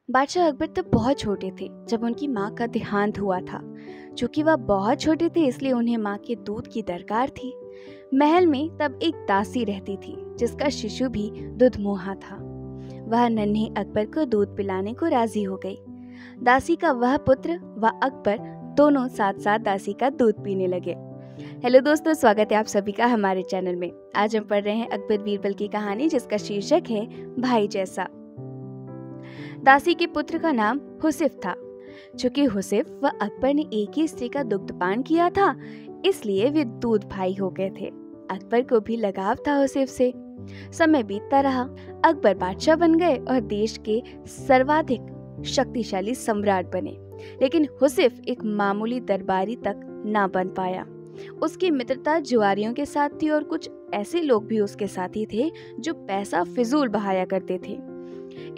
बादशाह अकबर तब बहुत छोटे थे जब उनकी माँ का देहांत हुआ था। चूंकि वह बहुत छोटे थे इसलिए उन्हें माँ के दूध की दरकार थी। महल में तब एक दासी रहती थी जिसका शिशु भी दुधमुहा था। वह नन्हे अकबर को दूध पिलाने को राजी हो गई। दासी का वह पुत्र व अकबर दोनों साथ साथ दासी का दूध पीने लगे। हेलो दोस्तों, स्वागत है आप सभी का हमारे चैनल में। आज हम पढ़ रहे हैं अकबर बीरबल की कहानी जिसका शीर्षक है भाई जैसा। दासी के पुत्र का नाम हुसिफ था। चूंकि हुसिफ व अकबर ने एक ही स्त्री का दुग्धपान किया था इसलिए वे दूध भाई हो गए थे। अकबर को भी लगाव था हुसिफ से। समय बीतता रहा, अकबर बादशाह बन गए और देश के सर्वाधिक शक्तिशाली सम्राट बने। लेकिन हुसिफ एक मामूली दरबारी तक ना बन पाया। उसकी मित्रता जुआरियों के साथ थी और कुछ ऐसे लोग भी उसके साथी थे जो पैसा फिजूल बहाया करते थे।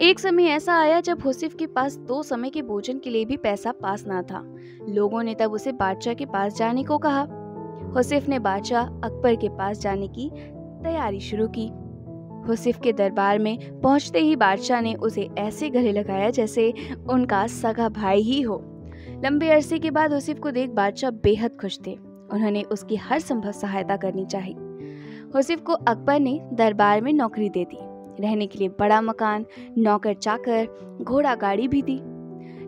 एक समय ऐसा आया जब हुसिफ के पास 2 समय के भोजन के लिए भी पैसा पास ना था। लोगों ने तब उसे बादशाह के पास जाने को कहा। हुसिफ ने बादशाह अकबर के पास जाने की तैयारी शुरू की। हुसिफ के दरबार में पहुंचते ही बादशाह ने उसे ऐसे गले लगाया जैसे उनका सगा भाई ही हो। लंबे अरसे के बाद हुसिफ को देख बादशाह बेहद खुश थे। उन्होंने उसकी हर संभव सहायता करनी चाहिए। हुसिफ को अकबर ने दरबार में नौकरी दे दी। रहने के लिए बड़ा मकान, नौकर चाकर, घोड़ा गाड़ी भी दी।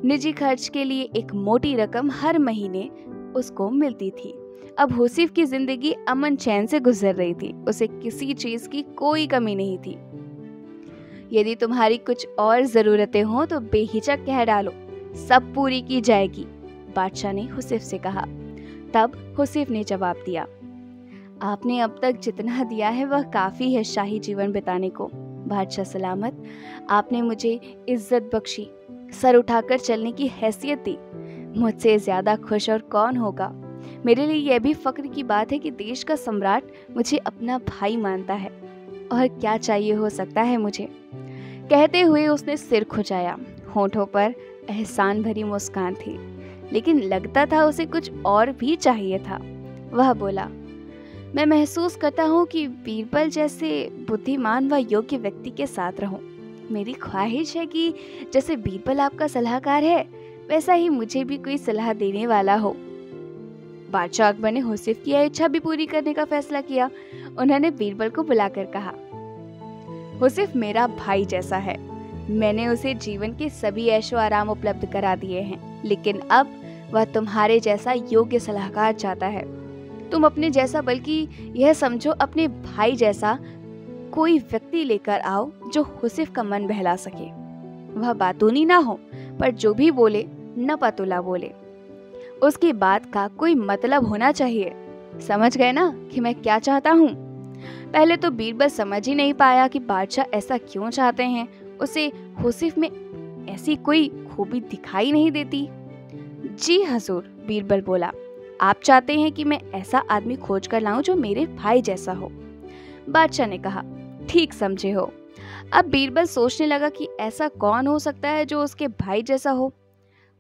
निजी खर्च के लिए एक मोटी रकम हर महीने उसको मिलती थी। अब हुसिफ की जिंदगी अमन चैन से गुजर रही थी। उसे किसी चीज की कोई कमी नहीं थी। यदि तुम्हारी कुछ और जरूरतें हो तो बेहिचक कह डालो, सब पूरी की जाएगी, बादशाह ने हुसिफ से कहा। तब हुसिफ ने जवाब दिया, आपने अब तक जितना दिया है वह काफी है शाही जीवन बिताने को। बादशाह सलामत, आपने मुझे इज्जत बख्शी, सर उठाकर चलने की हैसियत दी। मुझसे ज्यादा खुश और कौन होगा। मेरे लिए यह भी फक्र की बात है कि देश का सम्राट मुझे अपना भाई मानता है। और क्या चाहिए हो सकता है मुझे। कहते हुए उसने सिर खुजाया। होठों पर एहसान भरी मुस्कान थी, लेकिन लगता था उसे कुछ और भी चाहिए था। वह बोला, मैं महसूस करता हूँ कि बीरबल जैसे बुद्धिमान व योग्य व्यक्ति के साथ रहूं। मेरी ख्वाहिश है कि जैसे बीरबल आपका सलाहकार है वैसा ही मुझे भी कोई सलाह देने वाला हो। बादशाह अकबर ने हुसिफ की इच्छा भी पूरी करने का फैसला किया। उन्होंने बीरबल को बुलाकर कहा, हुसिफ मेरा भाई जैसा है। मैंने उसे जीवन के सभी ऐशो आराम उपलब्ध करा दिए हैं, लेकिन अब वह तुम्हारे जैसा योग्य सलाहकार चाहता है। तुम अपने जैसा, बल्कि यह समझो अपने भाई जैसा कोई व्यक्ति लेकर आओ जो हुसिफ का मन बहला सके। वह बातूनी ना हो, पर जो भी बोले न पतुला बोले। उसकी बात का कोई मतलब होना चाहिए। समझ गए ना कि मैं क्या चाहता हूँ। पहले तो बीरबल समझ ही नहीं पाया कि बादशाह ऐसा क्यों चाहते हैं। उसे हुसिफ में ऐसी कोई खूबी दिखाई नहीं देती। जी हजूर, बीरबल बोला, आप चाहते हैं कि मैं ऐसा आदमी खोज कर लाऊं जो मेरे भाई जैसा हो। बादशाह ने कहा, ठीक समझे हो। अब बीरबल सोचने लगा कि ऐसा कौन हो सकता है जो उसके भाई जैसा हो।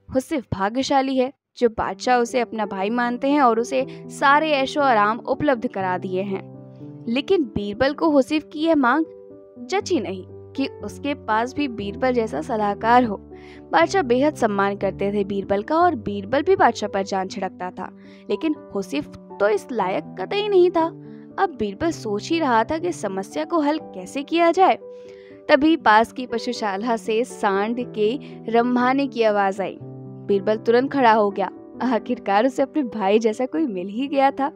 हुसिफ भाग्यशाली है जो बादशाह उसे अपना भाई मानते हैं और उसे सारे ऐशो आराम उपलब्ध करा दिए हैं। लेकिन बीरबल को हुसिफ की यह मांग जची नहीं कि उसके पास भी बीरबल जैसा सलाहकार हो। बादशाह बेहद सम्मान करते थे बीरबल का और बीरबल भी बादशाह पर जान छिड़कता था, लेकिन हुसिफ तो इस लायक कतई नहीं था। अब बीरबल सोच ही रहा था कि समस्या को हल कैसे किया जाए। तभी पास की पशुशाला से सांड के रम्भाने की आवाज आई। बीरबल तुरंत खड़ा हो गया। आखिरकार उसे अपने भाई जैसा कोई मिल ही गया था।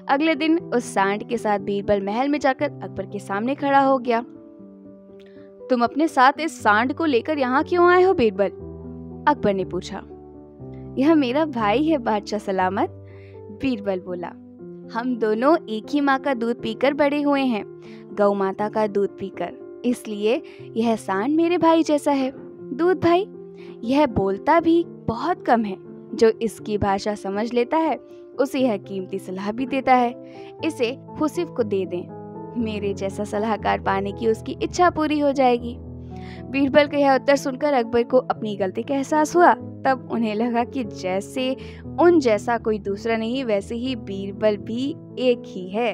अगले दिन उस सांड के साथ बीरबल महल में जाकर अकबर के सामने खड़ा हो गया। तुम अपने साथ इस सांड को लेकर यहाँ क्यों आए हो बीरबल? अकबर ने पूछा। यह मेरा भाई है बादशाह सलामत, बीरबल बोला। हम दोनों एक ही माँ का दूध पीकर बड़े हुए हैं, गौ माता का दूध पीकर, इसलिए यह सांड मेरे भाई जैसा है। दूध भाई? यह बोलता भी बहुत कम है। जो इसकी भाषा समझ लेता है उसे यह कीमती सलाह भी देता है। इसे हुसिफ को दे दें। मेरे जैसा सलाहकार पाने की उसकी इच्छा पूरी हो जाएगी। बीरबल का यह उत्तर सुनकर अकबर को अपनी गलती का एहसास हुआ। तब उन्हें लगा कि जैसे उन जैसा कोई दूसरा नहीं, वैसे ही बीरबल भी एक ही है।